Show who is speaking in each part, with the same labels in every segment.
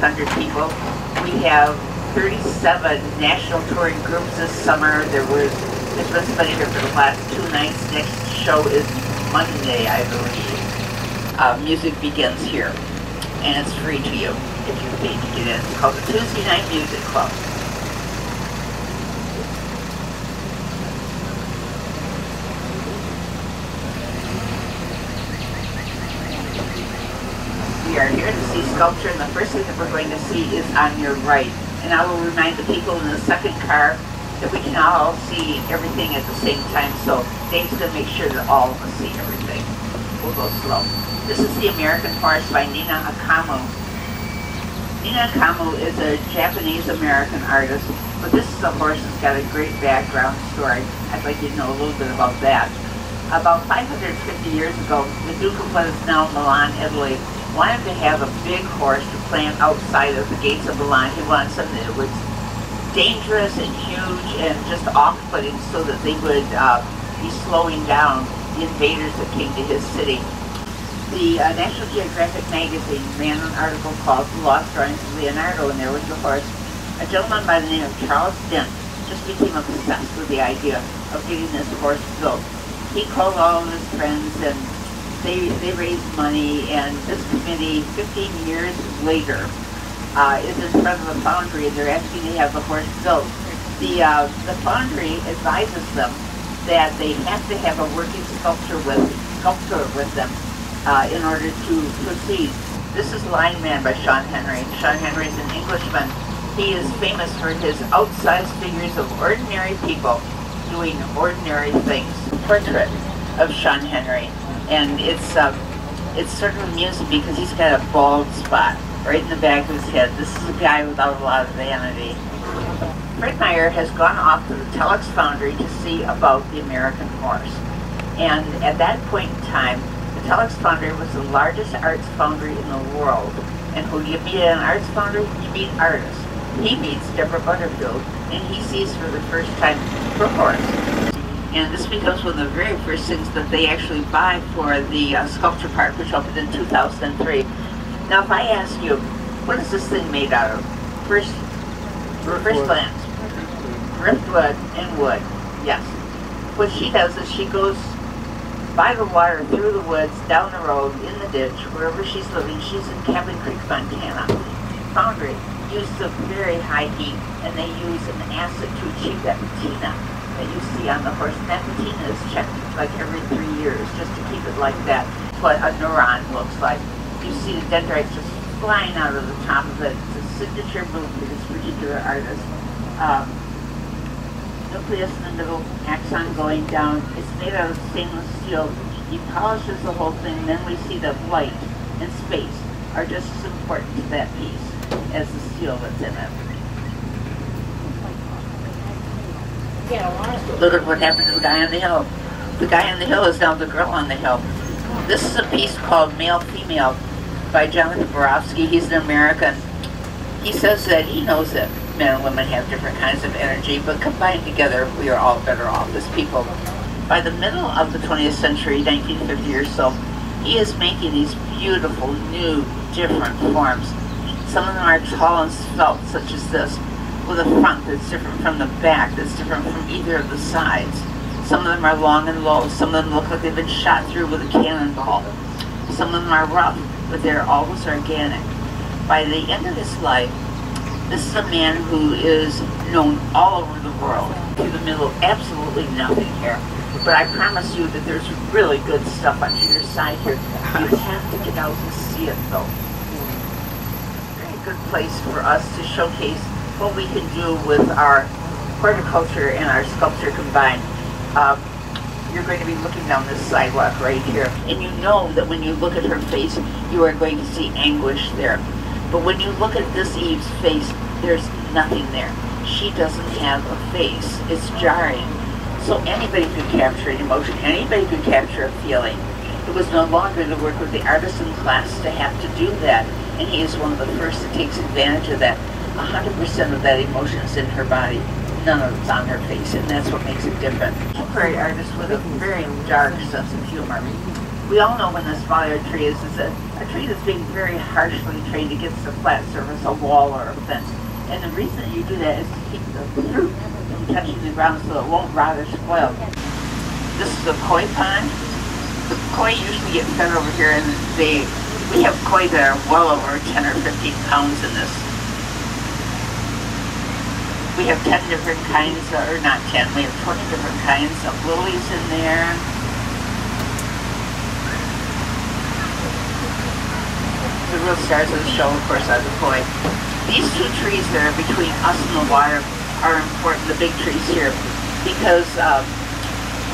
Speaker 1: 800 people. We have 37 national touring groups this summer. There's been somebody here for the last 2 nights. Next show is Monday, I believe. Music begins here, and it's free to you if you pay to get in. It's called the Tuesday Night Music Club. We are here to see sculpture, and the first thing that we're going to see is on your right. And I will remind the people in the second car that we can all see everything at the same time, so Dave's going to make sure that all of us see everything. We'll go slow. This is the American Horse by Nina Akamu. Nina Akamu is a Japanese-American artist, but this is a horse that's got a great background story. I'd like you to know a little bit about that. About 550 years ago, the Duke of what is now Milan, Italy, wanted to have a big horse to plant outside of the gates of Milan. He wanted something that was dangerous and huge and just off-putting so that they would be slowing down the invaders that came to his city. The National Geographic magazine ran an article called The Lost Drawings of Leonardo, and there was the horse. A gentleman by the name of Charles Dent just became obsessed with the idea of getting this horse built. He called all of his friends, and they raised money, and this committee, 15 years later, is in front of the foundry, and they're asking to have the horse built. The foundry advises them that they have to have a working sculptor with them in order to proceed. This is Line Man by Sean Henry. Sean Henry is an Englishman. He is famous for his outsized figures of ordinary people doing ordinary things. Portrait of Sean Henry. And it's sort of amusing because he's got a bald spot right in the back of his head. This is a guy without a lot of vanity. Fred MEIJER has gone off to the Telex Foundry to see about the American horse. And at that point in time, the Telex Foundry was the largest arts foundry in the world. And who do you meet at an arts foundry? You meet artists. He meets Deborah Butterfield, and he sees for the first time her horse. And this becomes one of the very first things that they actually buy for the sculpture park, which opened in 2003. Now, if I ask you, what is this thing made out of? First glance. Driftwood and wood, yes. What she does is she goes by the water, through the woods, down the road, in the ditch, wherever she's living. She's in Cabin Creek, Montana. Foundry uses a very high heat, and they use an acid to achieve that patina that you see on the horse. And that patina is checked like every 3 years, just to keep it like that. What a neuron looks like. You see the dendrites just flying out of the top of it. It's a signature move for this particular artist. Nucleus in the middle, axon going down. It's made out of stainless steel. He polishes the whole thing, and then we see that light and space are just as important to that piece as the steel that's in it. Look at what happened to the guy on the hill. The guy on the hill is now the girl on the hill. This is a piece called Male Female by Jonathan Borofsky. He's an American. He says that he knows that men and women have different kinds of energy, but combined together, we are all better off as people. By the middle of the 20th century, 1950 or so, he is making these beautiful, new, different forms. Some of them are tall and svelte, such as this, with a front that's different from the back, that's different from either of the sides. Some of them are long and low. Some of them look like they've been shot through with a cannonball. Some of them are rough, but they're always organic. By the end of his life, this is a man who is known all over the world. Through the middle, absolutely nothing here. But I promise you that there's really good stuff on either side here. You have to get out and see it, though. Very good place for us to showcase what we can do with our horticulture and our sculpture combined. You're going to be looking down this sidewalk right here, and you know that when you look at her face, you are going to see anguish there. But when you look at this Eve's face, there's nothing there. She doesn't have a face. It's jarring. So anybody could capture an emotion. Anybody could capture a feeling. It was no longer the work of the artisan class to have to do that, and he is one of the first that takes advantage of that. 100% of that emotion is in her body. None of it's on her face, and that's what makes it different. Contemporary artist with a very dark sense of humor. We all know when this bollard tree is a tree that's being very harshly trained against a flat surface, a wall or a fence. And the reason that you do that is to keep the fruit from touching the ground so it won't rot or spoil. This is a koi pond. The koi usually get fed over here, and we have koi that are well over 10 or 15 pounds in this. We have 10 different kinds, or not 10, we have 20 different kinds of lilies in there. The real stars of the show, of course, are the koi. These two trees that are between us and the water are important, the big trees here, because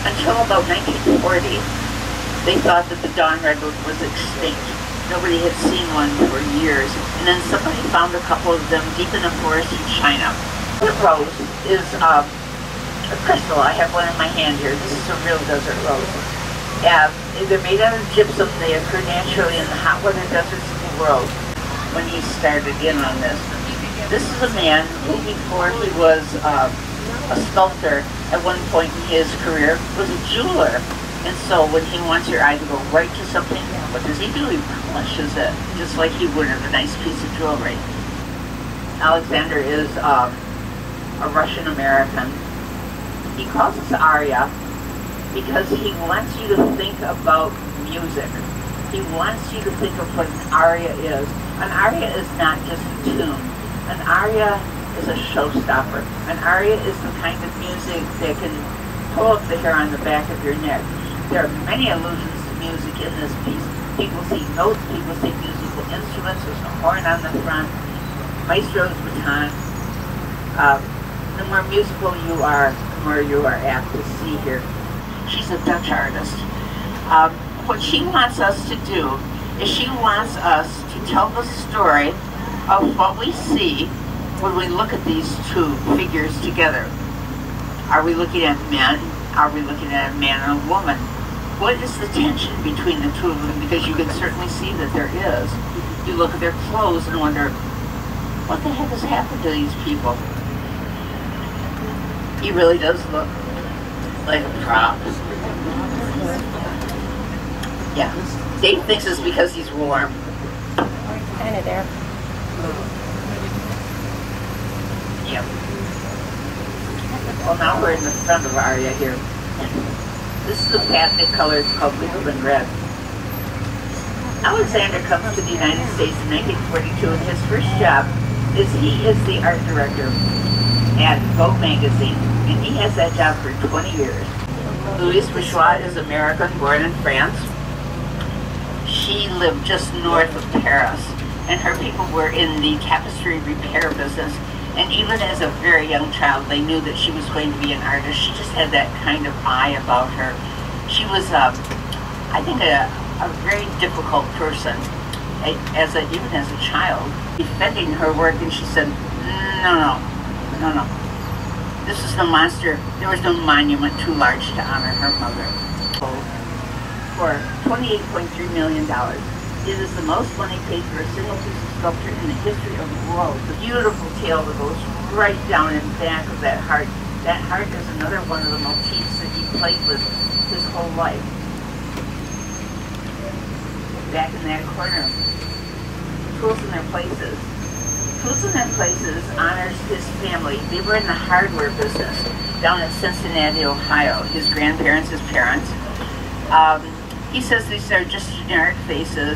Speaker 1: until about 1940, they thought that the dawn redwood was extinct. Nobody had seen one for years. And then somebody found a couple of them deep in the forest in China. The rose is a crystal. I have one in my hand here. This is a real desert rose. They're made out of gypsum. They occur naturally in the hot weather deserts of the world. When he started in on this. This is a man who, before he was a sculptor, at one point in his career, was a jeweler. And so when he wants your eye to go right to something, what does he do? He polishes it, just like he would a nice piece of jewelry. Alexander is a Russian-American. He calls us Arya because he wants you to think about music. He wants you to think of what an aria is. An aria is not just a tune. An aria is a showstopper. An aria is the kind of music that can pull up the hair on the back of your neck. There are many allusions to music in this piece. People see notes, people see musical instruments. There's a horn on the front, maestro's baton. The more musical you are, the more you are apt to see here. She's a Dutch artist. What she wants us to do is she wants us to tell the story of what we see when we look at these two figures together. Are we looking at men? Are we looking at a man and a woman? What is the tension between the two of them? Because you can certainly see that there is. You look at their clothes and wonder, what the heck has happened to these people? He really does look like a prop. Yeah. Dave thinks it's because he's warm.
Speaker 2: Kind of there.
Speaker 1: Yep. Well, now we're in the front of Arya here. This is the patented color. It's called Wimbledon Red. Alexander comes to the United States in 1942, and his first job is he is the art director at Vogue magazine, and he has that job for 20 years. Louise Bourgeois is American, born in France. She lived just north of Paris, and her people were in the tapestry repair business. And even as a very young child, they knew that she was going to be an artist. She just had that kind of eye about her. She was, I think, a very difficult person, even as a child, defending her work. And she said, no. This is the monster. There was no monument too large to honor her mother. For $28.3 million. It is the most money paid for a single piece of sculpture in the history of the world. The beautiful tail that goes right down in back of that heart. That heart is another one of the motifs that he played with his whole life. Back in that corner, Tools in Their Places. Tools in Their Places honors his family. They were in the hardware business down in Cincinnati, Ohio. His grandparents, his parents. He says these are just generic faces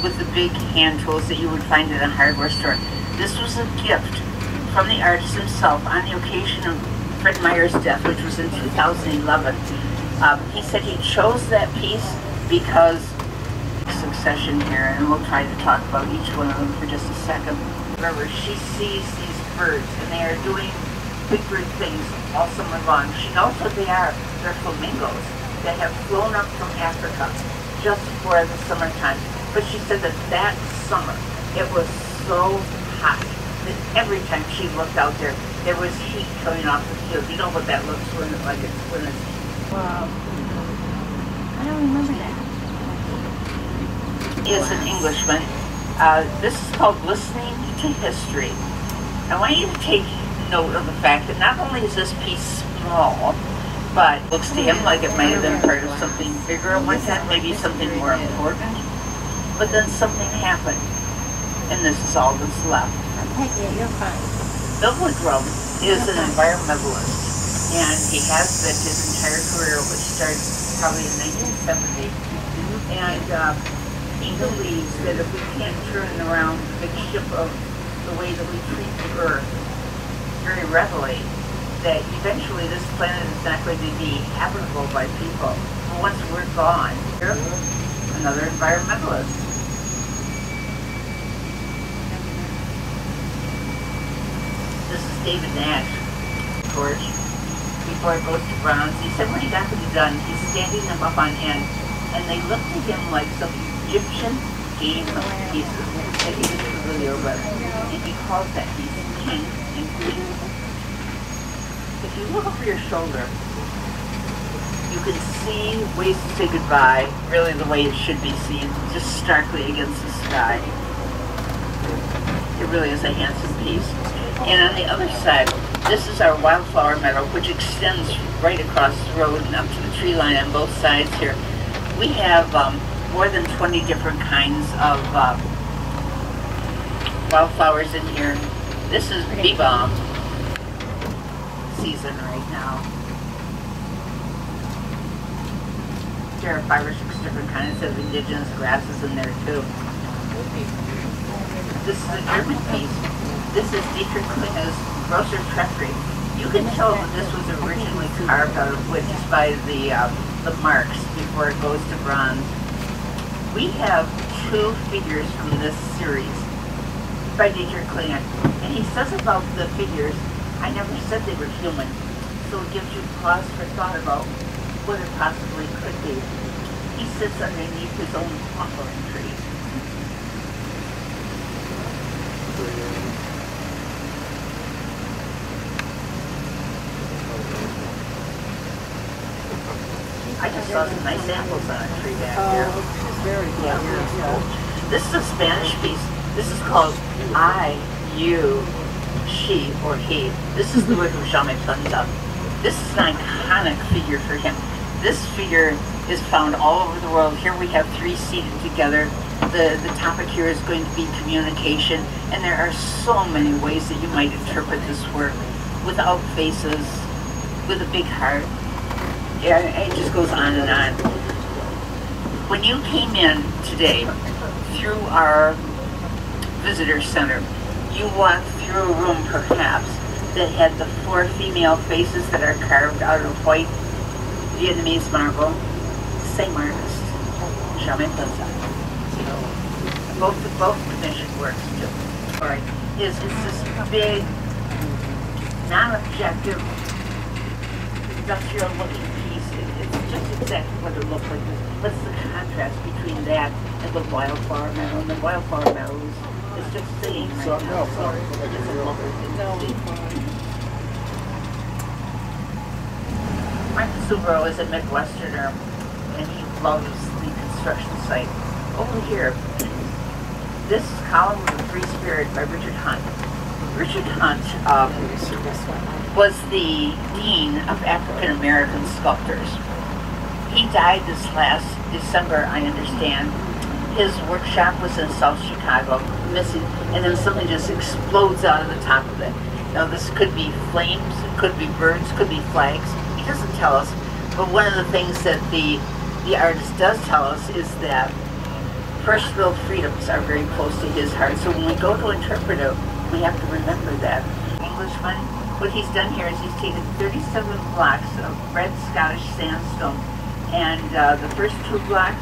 Speaker 1: with the big hand tools that you would find in a hardware store. This was a gift from the artist himself on the occasion of Fred Meier's death, which was in 2011. He said he chose that piece because succession here, and we'll try to talk about each one of them for just a second. Remember, she sees these birds, and they are doing big bird things all summer long. She knows what they are. They're flamingos that have flown up from Africa just for the summertime. But she said that summer, it was so hot that every time she looked out there, there was heat coming off the field. You know what that looks like when it's...
Speaker 2: Wow. I don't remember that.
Speaker 1: Is an Englishman. This is called Listening to History. I want you to take note of the fact that not only is this piece small, but looks to him like it might have been part of something bigger at one time, maybe something more important. But then something happened, and this is all that's left.
Speaker 2: Yeah, you're fine.
Speaker 1: Bill Woodrum is an environmentalist, and he has been his entire career, which started probably in 1970. And he believes that if we can't turn around the big ship of the way that we treat the Earth very readily, that eventually this planet is not going to be habitable by people. But once we're gone, here, another environmentalist. This is David Nash, torch. Before it goes to bronze, he said when he got to be done, he's standing them up on end, and they looked at him like some Egyptian game of pieces that he was familiar with. And he calls that piece king and queen. If you look over your shoulder, you can see ways to say goodbye, really the way it should be seen, just starkly against the sky. It really is a handsome piece. And on the other side, this is our wildflower meadow, which extends right across the road and up to the tree line on both sides here. We have more than 20 different kinds of wildflowers in here. This is bee balm season right now. There are 5 or 6 different kinds of indigenous grasses in there too. This is a German piece. This is Dietrich Klinge's Grosser Treffry. You can tell that this was originally carved out of wood just by the marks before it goes to bronze. We have 2 figures from this series by Dietrich Klinge, and he says about the figures, I never said they were human, so it gives you pause for thought about what it possibly could be. He sits underneath his own hawthorn tree. I just saw some nice apples on a tree back here.
Speaker 3: Very good.
Speaker 1: Yeah. This is a Spanish piece. This is called I, you, she, or he. This is the work of Jean Planta. This is an iconic figure for him. This figure is found all over the world. Here we have 3 seated together. The topic here is going to be communication, and there are so many ways that you might interpret this work without faces, with a big heart. Yeah, it just goes on and on. When you came in today through our visitor center, you walked through a room perhaps that had the 4 female faces that are carved out of white Vietnamese marble. Same artist, Jean Planta. Both commissioned works too. Alright, it's this big, non-objective, industrial looking piece. It's just exactly what it looks like. What's the contrast between that and the wildflower meadow? And the wildflower meadow is just singing right now. So it's a lovely thing to see. Mark Subro is a Midwesterner, and he loves the construction site. Over here, this column of the Free Spirit by Richard Hunt. Richard Hunt was the Dean of African American Sculptors. He died this last December, I understand. His workshop was in South Chicago, missing, and then something just explodes out of the top of it. Now this could be flames, it could be birds, it could be flags. He doesn't tell us, but one of the things that the artist does tell us is that first-world freedoms are very close to his heart. So when we go to interpret it, we have to remember that. Englishman, what he's done here is he's taken 37 blocks of red Scottish sandstone, and the first 2 blocks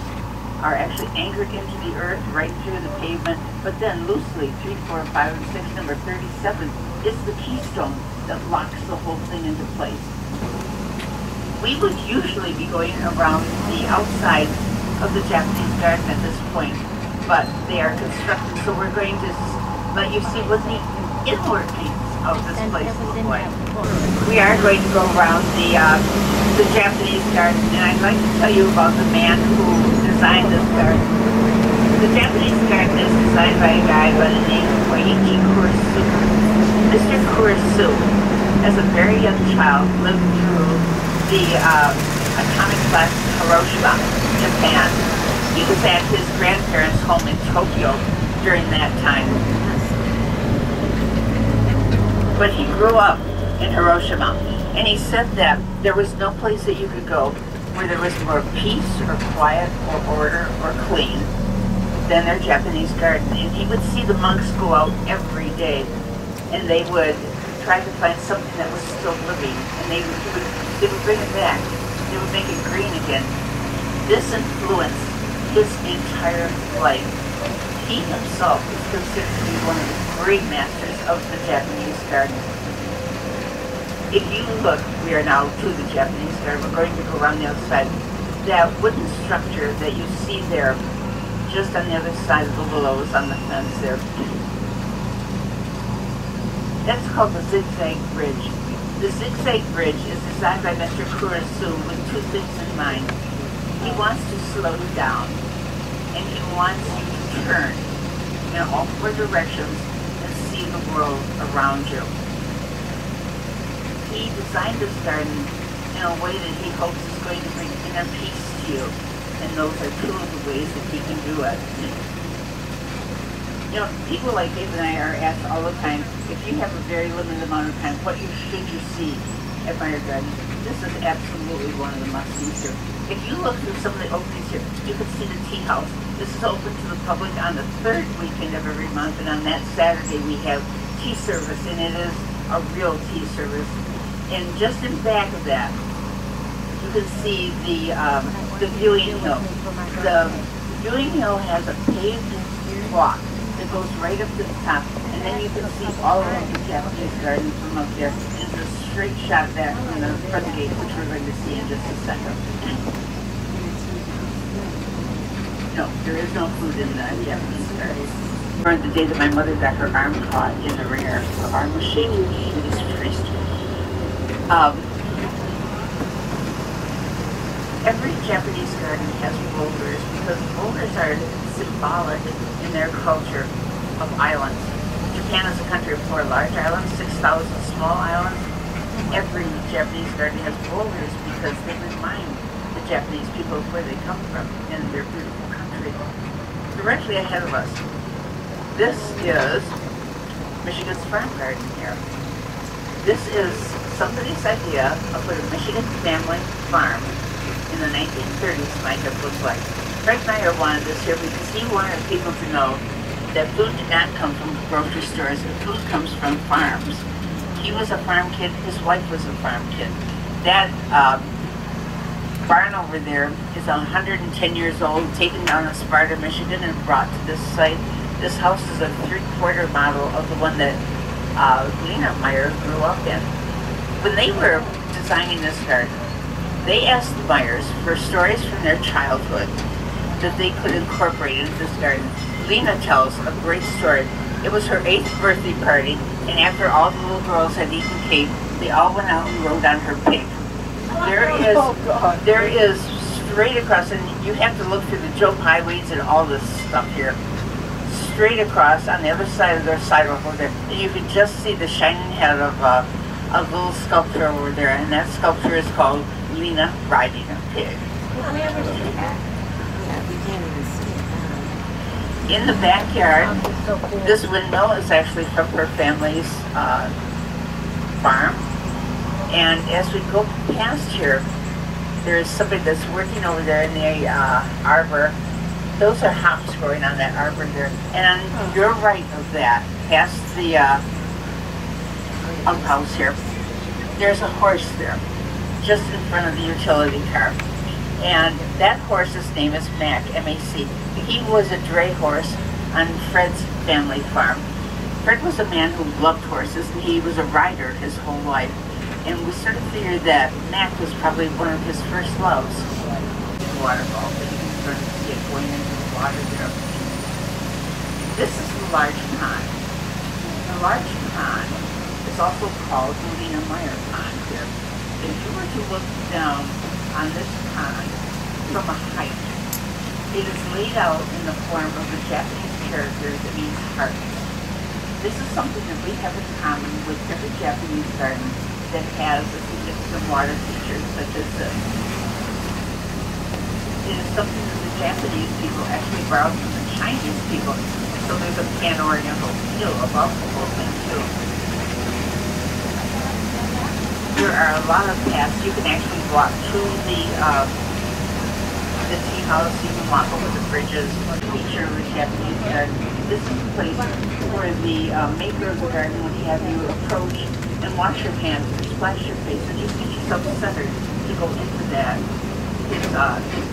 Speaker 1: are actually anchored into the earth right through the pavement, but then loosely, 3, 4, 5, and 6, number 37 is the keystone that locks the whole thing into place. We would usually be going around the outside of the Japanese garden at this point, but they are constructed, so we're going to let you see what the inward piece of this place looks like. We are going to go around the Japanese garden, and I'd like to tell you about the man who designed this garden. The Japanese garden is designed by a guy by the name of Koichi Kurisu. Mr. Kurisu, as a very young child, lived through the atomic blast Hiroshima, Japan. He was at his grandparents' home in Tokyo during that time. But he grew up in Hiroshima, and he said that there was no place that you could go where there was more peace or quiet or order or clean than their Japanese garden. And he would see the monks go out every day, and they would try to find something that was still living, and they would bring it back. They would make it green again. This influenced his entire life. He himself is considered to be one of the great masters of the Japanese garden. If you look, we are now to the Japanese garden. We're going to go around the other side. That wooden structure that you see there, just on the other side of the willows on the fence there, that's called the zigzag bridge. The zigzag bridge is designed by Mr. Kurosu with two things in mind. He wants to slow you down, and he wants you to turn in all four directions and see the world around you. He designed this garden in a way that he hopes is going to bring inner peace to you, and those are two of the ways that he can do it. You know, people like Dave and I are asked all the time, if you have a very limited amount of time, what should you see at MEIJER Garden? This is absolutely one of the must-sees here. If you look through some of the openings here, you can see the tea house. This is open to the public on the third weekend of every month, and on that Saturday we have tea service, and it is a real tea service. And just in back of that, you can see the viewing hill. The viewing hill has a paved walk that goes right up to the top, and then you can see all around the Japanese garden from up there. It's a straight shot back from the front gate, which we're going to see in just a second. No, there is no food in the Japanese garden. On the day that my mother got her arm caught in the ringer, her arm was shaking. It was pretty strange. Every Japanese garden has boulders because boulders are symbolic in their culture of islands. Japan is a country of 4 large islands, 6,000 small islands. Every Japanese garden has boulders because they remind the Japanese people of where they come from and their beautiful country. Directly ahead of us, this is Michigan's farm garden here. This is somebody's idea of what a Michigan family farm in the 1930s might have looked like. Fred MEIJER wanted this here because he wanted people to know that food did not come from grocery stores, and food comes from farms. He was a farm kid, his wife was a farm kid. That barn over there is 110 years old, taken down in Sparta, Michigan, and brought to this site. This house is a 3/4 model of the one that Lena MEIJER grew up in. When they were designing this garden, they asked the MEIJERs for stories from their childhood that they could incorporate into this garden. Lena tells a great story. It was her 8th birthday party, and after all the little girls had eaten cake, they all went out and rode on her pig. There is straight across, and you have to look through the Joe Pyeweeds and all this stuff here. Straight across on the other side of their sidewalk over there, and you can just see the shining head of a little sculpture over there, and that sculpture is called Lena Riding a Pig.
Speaker 2: Did we ever see that? Yeah, we can't even see it.
Speaker 1: In the backyard, this windmill is actually from her family's farm. And as we go past here, there's somebody that's working over there in the arbor. Those are hops growing on that arbor there. And on your right of that, past the outhouse here, there's a horse there, just in front of the utility car. And that horse's name is Mac, M-A-C. He was a dray horse on Fred's family farm. Fred was a man who loved horses, and he was a rider his whole life. And we sort of figured that Mac was probably one of his first loves. Waterfall, but you can sort of see it going into the water there. This is the large pond. The large pond is also called the Lena MEIJER Pond here. If you were to look down on this pond from a height, it is laid out in the form of the Japanese character that means heart. This is something that we have in common with every Japanese garden. that has a significant water feature such as this. It is something that the Japanese people actually borrowed from the Chinese people. So there's a pan-oriental feel about the whole thing too. There are a lot of paths. You can actually walk through the tea house. You can walk over the bridges. Feature of the Japanese garden. This is the place where the maker of the garden would have you approach and wash your hands and splash your face and just get yourself centered to go into that his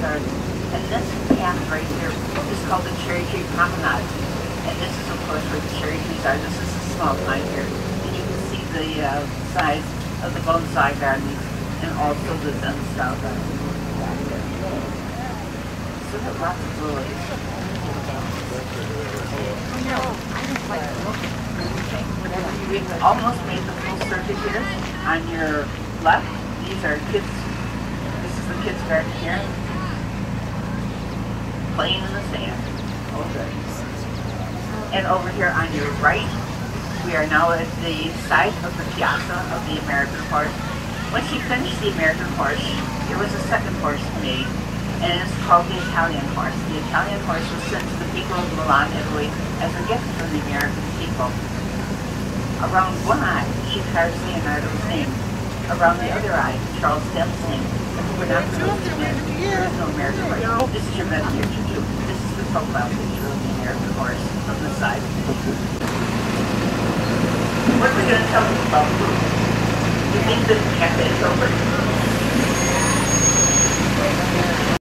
Speaker 1: garden. And this path right here is called the cherry tree promenade. And this is of course where the cherry trees are. This is a small pine here. And you can see the size of the bonsai garden and also the Zen style garden back there. So there are lots of lilies. We've almost made the full circuit here. On your left, these are kids. This is the kids' garden here. Playing in the sand. Okay. And over here on your right, we are now at the side of the piazza of the American horse. Once you finish the American horse, there was a second horse made, and it's called the Italian horse. The Italian horse was sent to the people of Milan, Italy, as a gift from the American people. Around one eye, she carves Leonardo's name. Around the other eye, Charles Dent's name. If we're not for those two men, there is no American horse. This is your best picture too. This is the profile picture of the American horse from the side. What are we going to tell them about food? You think that the cafe is open?